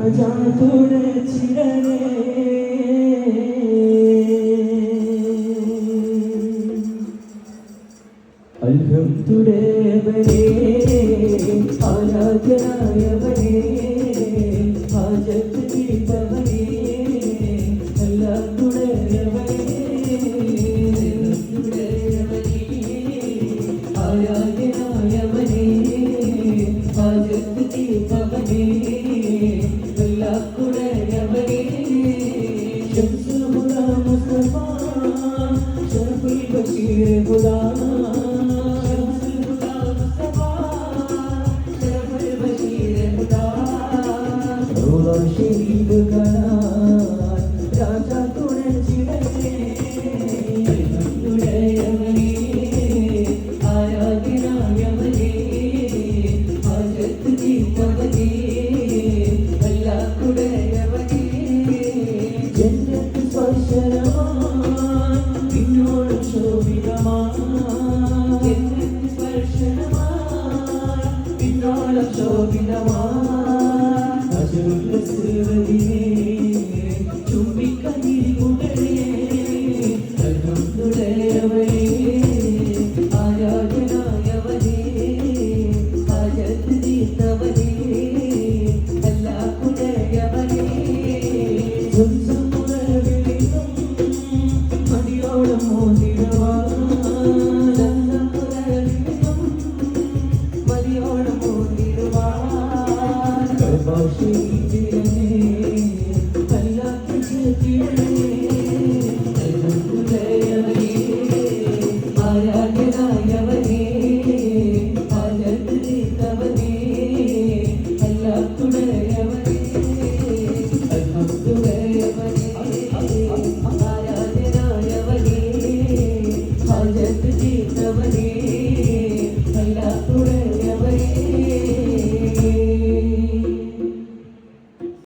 രാജാ തുടച്ചിടണേ അൽഹംദുലില്ലാഹി ആരാധനായവനേ ഹാജത്ത് തീർത്തവനേ എല്ലാം തുടയവനേ ആരാധനായവനേ ഹാജത്ത് തീർത്തവനേ എല്ലാം തുടയവനേ ശംസുൽ ഹുദാ മുസ്തഫ ശറഫുൽ ബശീർ ഹുദാ രാജാ തുടച്ചിടണേ അൽഹംദുലില്ലാഹി ആരാധനായവനേ ഹാജത്ത് തീർത്തവനേ എല്ലാം തുടയവനേ ജന്നത്ത് സ്പർശനമായി പിന്നോളം ശോഭിതമായി ജന്നത്ത് സ്പർശനമായി പിന്നോളം ശോഭിതമായി ആരാധനായവനേ